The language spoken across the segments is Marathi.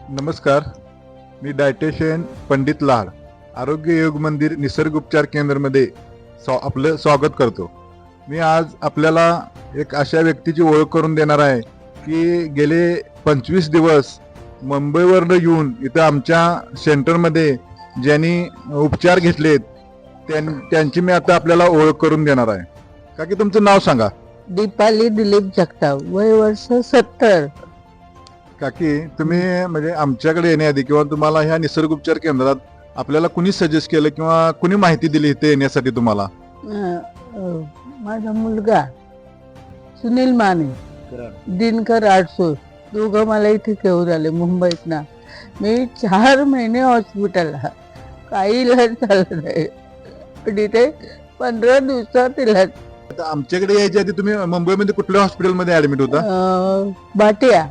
नमस्कार. मी डायटेशियन पंडित लाड, आरोग्य योग मंदिर निसर्ग उपचार केंद्रमध्ये आपलं स्वागत करतो. मी आज आपल्याला एक अशा व्यक्तीची ओळख करून देणार आहे की गेले 25 दिवस मुंबईवरनं येऊन इथं आमच्या सेंटरमध्ये ज्यांनी उपचार घेतलेत त्यांची मी आता आपल्याला ओळख करून देणार आहे. का की तुमचं नाव सांगा. दीपाली दिलीप जगताप, वय वर्ष 70. काकी तुम्ही म्हणजे आमच्याकडे येण्याआधी किंवा तुम्हाला ह्या निसर्ग उपचार केंद्रात आपल्याला कुणी सजेस्ट केलं किंवा कुणी माहिती दिली इथे येण्यासाठी तुम्हाला? माझा मुलगा सुनील माने, दिनकर आडसूळ, दोघं मला इथे घेऊन आले मुंबईत ना. मी 4 महिने हॉस्पिटलला, काही इलाज झालं नाही, पण इथे 15 दिवसात इलाज. आता आमच्याकडे यायच्या आधी तुम्ही मुंबईमध्ये कुठल्या हॉस्पिटलमध्ये ऍडमिट होता? बाटिया.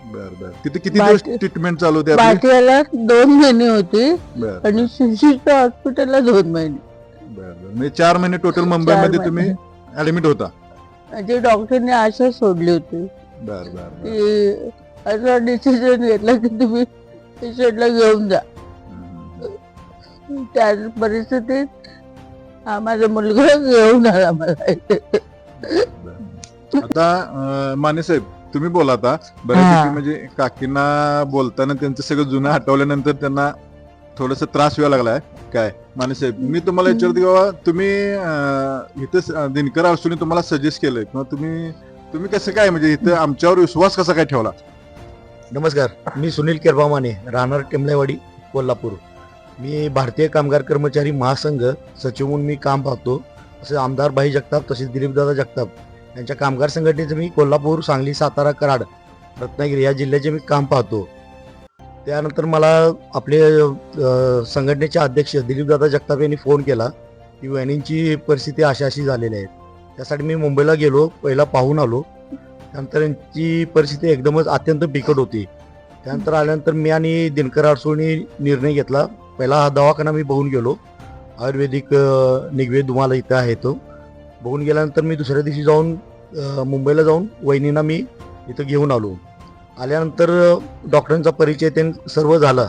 बर. तिथे किती दिवस ट्रीटमेंट चालू होते? बाटियाला 2 महिने होती बर आणि सुशिष्टा हॉस्पिटलला 2 महिने. बर. म्हणजे 4 महिने टोटल मुंबईमध्ये तुम्ही ऍडमिट होता. म्हणजे डॉक्टरने आशा सोडली होती बर बर की असा डिसिजन घेतला की तुम्ही पेशंटला घेऊन जा. त्या परिस्थितीत हा माझा मुलगा घेऊन आला मला इथे. आता माने साहेब तुम्ही बोला आता. बऱ्यापैकी म्हणजे काकींना बोलताना त्यांचं सगळं जुनं आठवल्यानंतर त्यांना थोडस त्रास व्हायला लागलाय. काय माने साहेब, मी तुम्हाला विचारतो की बाबा तुम्ही इथं दिनकर आडसूळने तुम्हाला सजेस्ट केलंय किंवा तुम्ही कसं काय म्हणजे इथं आमच्यावर विश्वास कसा काय ठेवला? नमस्कार, मी सुनील केरबा माने, राहणार टेंबलेवाडी, कोल्हापूर. मी भारतीय कामगार कर्मचारी महासंघ सचिव म्हणून मी काम पाहतो. तसे आमदार भाई जगताप तसेच दिलीपदादा जगताप यांच्या कामगार संघटनेचं मी कोल्हापूर, सांगली, सातारा, कराड, रत्नागिरी या जिल्ह्याचे मी काम पाहतो. त्यानंतर मला आपले संघटनेचे अध्यक्ष दिलीपदादा जगताप यांनी फोन केला की वहिनींची परिस्थिती अशी झालेली आहे. त्यासाठी मी मुंबईला गेलो, पहिला पाहून आलो. त्यानंतर यांची परिस्थिती एकदमच अत्यंत बिकट होती. त्यानंतर आल्यानंतर मी आणि दिनकर आडसूळनी निर्णय घेतला. पहिला हा दवाखाना मी बघून गेलो, आयुर्वेदिक निगवे तुम्हाला इथं आहे तो. बघून गेल्यानंतर मी दुसऱ्या दिवशी जाऊन मुंबईला जाऊन वहिनींना मी इथं घेऊन आलो. आल्यानंतर डॉक्टरांचा परिचय सर्व झाला.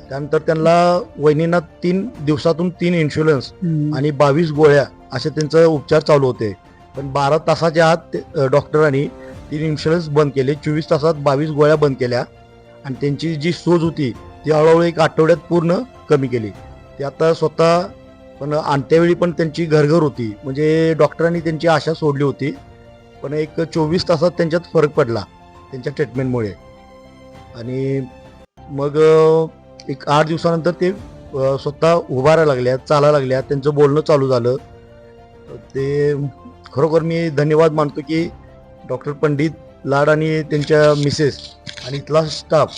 त्यानंतर त्यांना वहिनींना 3 दिवसातून 3 इन्शुरन्स आणि 22 गोळ्या असे त्यांचे उपचार चालू होते. पण 12 तासाच्या आत डॉक्टरांनी 3 इन्शुरन्स बंद केले, 24 तासात 22 गोळ्या बंद केल्या आणि त्यांची जी सूज होती ती हळूहळू 1 आठवड्यात पूर्ण कमी केली. ते आता स्वतः पण आणत्यावेळी पण त्यांची घरघर होती, म्हणजे डॉक्टरांनी त्यांची आशा सोडली होती. पण एक 24 तासात त्यांच्यात फरक पडला त्यांच्या ट्रीटमेंटमुळे. आणि मग एक 8 दिवसानंतर ते स्वतः उभारायला लागल्या, चालायला लागल्या, त्यांचं बोलणं चालू झालं. ते खरोखर मी धन्यवाद मानतो की डॉक्टर पंडित लाड आणि त्यांच्या मिसेस आणि इथला स्टाफ,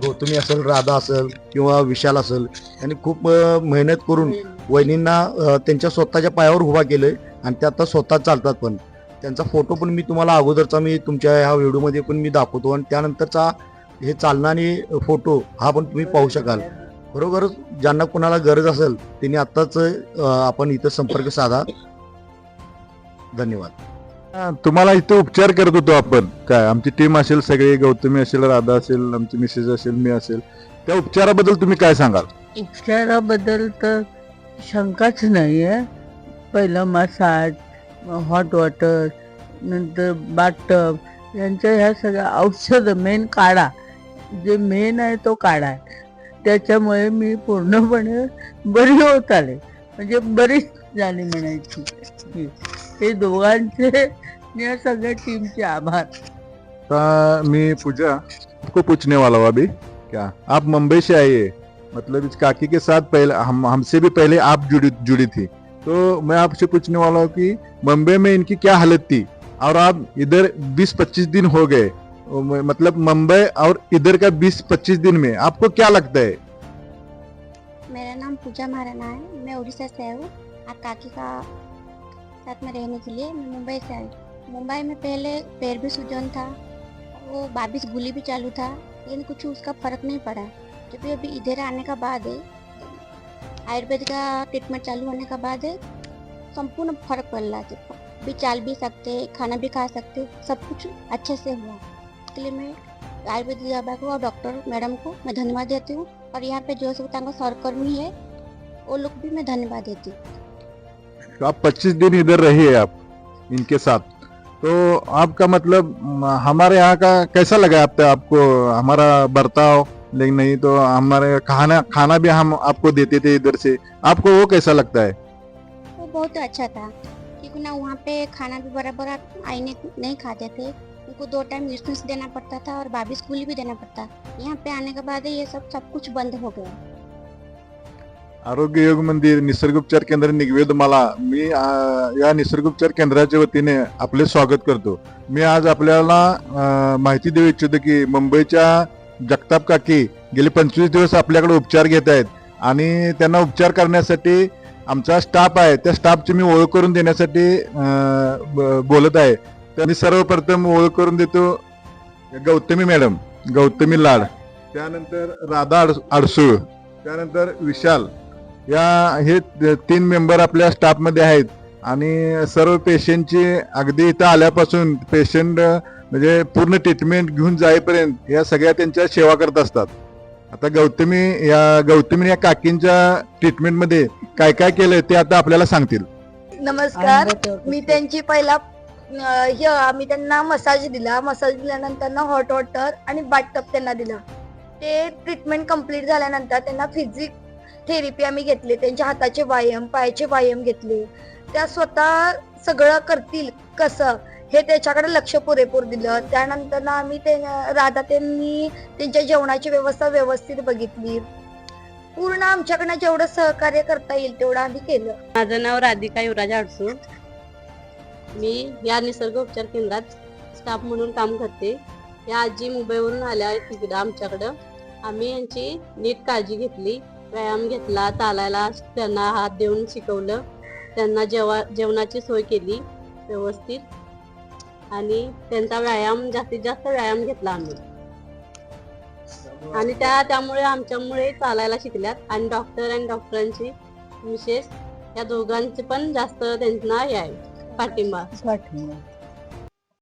गौतमी असेल, राधा असेल किंवा विशाल असेल, यांनी खूप मेहनत करून वहिनींना त्यांच्या स्वतःच्या पायावर उभा केलं आणि ते आता स्वतः चालतात. पण त्यांचा फोटो पण मी तुम्हाला अगोदरचा मी तुमच्या ह्या व्हिडिओमध्ये पण मी दाखवतो आणि त्यानंतरचा हे चालणारी फोटो हा पण तुम्ही पाहू शकाल. बरोबरच ज्यांना कोणाला गरज असेल त्यांनी आत्ताच आपण इथं संपर्क साधा. धन्यवाद. तुम्हाला इथे उपचार करत होतो आपण, काय आमची टीम असेल, सगळे गौतमी असेल, राधा असेल, आमची मिसेस असेल, मी असेल, त्या उपचाराबद्दल तुम्ही काय सांगाल? उपचाराबद्दल तर शंकाच नाही आहे. पहिलं मसाज, हॉट वॉटर, नंतर बाथटब, यांच्या ह्या सगळ्या औषधं, मेन काढा, जे मेन आहे तो काढा आहे. त्याच्यामुळे मी पूर्णपणे बरी होत आले, म्हणजे बरीच झाली म्हणायची. हे दोघांचे या सगळ्या टीमचे आभार. मैं पूजा आपको पूछने वाला हूँ अभी. क्या आप मुंबई से आए, मतलब इस काकी के साथ पहले हमसे भी पहले आप जुड़ी थी, तो मैं आपसे पूछने वाला हूँ कि मुंबई में इनकी क्या हालत थी और आप इधर 20-25 दिन हो गए, मतलब मुंबई और इधर का 20-25 दिन में आपको क्या लगता है? मेरा नाम पूजा महाराणा है, मैं उड़ीसा से हूँ। आप काकी का साथ में रहने के लिए मैं मुंबई से आई। मुंबई में पहले पैर भी सूजन था, वो 22 गोली भी चालू था, लेकिन कुछ उसका फर्क नहीं पड़ा। जब अभी इधर आने का बाद है, आयुर्वेद का ट्रीटमेंट चालू होने का बाद है, संपूर्ण फर्क पड़ रहा है। भी चाल भी सकते, खाना भी खा सकते, सब कुछ अच्छे से हुआ। इसके लिए मैं आयुर्वेदिक विभाग को और डॉक्टर मैडम को मैं धन्यवाद देती हूँ। और यहाँ पे जो सब सहकर्मी है वो लोग भी मैं धन्यवाद देती हूँ। तो आप 25 दिन इधर रहे आप इनके साथ, तो आपका मतलब हमारे यहाँ का कैसा लगा आपको हमारा बर्ताव? लेकिन नहीं तो हमारे खाना भी हम आपको देते थे इधर से, आपको वो कैसा लगता है? वो बहुत अच्छा था, क्योंकि ना वहाँ पे खाना भी बराबर आईने नहीं खाते थे, उनको 2 टाइम न्यूट्रिशन देना पड़ता था और बाबी स्कूल भी देना पड़ता। यहाँ पे आने के बाद ये सब कुछ बंद हो गया। आरोग्य योग मंदिर निसर्गोपचार केंद्र निगवेद मला मी या निसर्गोपचार केंद्राच्या वतीने आपले स्वागत करतो। मी आज आपल्याला माहिती देऊ इच्छितो की मुंबईच्या जगताप काकी गेले 25 दिवस आपल्याकडे उपचार घेत आहेत आणि त्यांना उपचार करण्यासाठी आमचा स्टाफ आहे, त्या स्टाफची मी ओळख करून देण्यासाठी बोलत आहे। तर मी सर्वप्रथम ओळख करून देतो गौतमी मॅडम, गौतमी लाड, त्यानंतर राधा अडसूळ, त्यानंतर विशाल, या हे 3 मेंबर आपल्या स्टाफमध्ये आहेत आणि सर्व पेशंटची अगदी इथं आल्यापासून पेशंट म्हणजे पूर्ण ट्रीटमेंट घेऊन जाईपर्यंत या सगळ्या त्यांच्या सेवा करत असतात। आता गौतमी या काकींच्या ट्रीटमेंटमध्ये काय काय केलंय ते आता आपल्याला सांगतील। नमस्कार, मी त्यांची पहिला आम्ही त्यांना मसाज दिल्यानंतर हॉट वॉटर आणि बाथटब त्यांना दिला। ते ट्रीटमेंट कंप्लीट झाल्यानंतर त्यांना फिजिक थेरपी आम्ही घेतली, त्यांच्या हाताचे व्यायाम, पायाचे व्यायाम घेतले। त्या स्वतः सगळं करतील कसं हे त्याच्याकडे लक्ष पुरेपूर दिलं। त्यानंतर आम्ही राधा त्यांनी त्यांच्या जेवणाची व्यवस्था व्यवस्थित बघितली। पूर्ण आमच्याकडनं जेवढं सहकार्य करता येईल तेवढं आम्ही केलं। माझं नाव राधिका युवराज अडसूळ, मी या निसर्ग उपचार केंद्रात स्टाफ म्हणून काम करते। या आजी मुंबईवरून आल्या आहेत तिकडं आमच्याकडं। आम्ही यांची नीट काळजी घेतली, व्यायाम घेतला, चालायला त्यांना हात देऊन शिकवलं, त्यांना जेवणाची सोय केली व्यवस्थित आणि त्यांचा व्यायाम जास्तीत जास्त व्यायाम घेतला आम्ही आणि त्यामुळे आमच्यामुळे चालायला शिकल्यात। आणि डॉक्टरांची विशेष या दोघांचे पण जास्त त्यांना हे आहे पाठिंबा।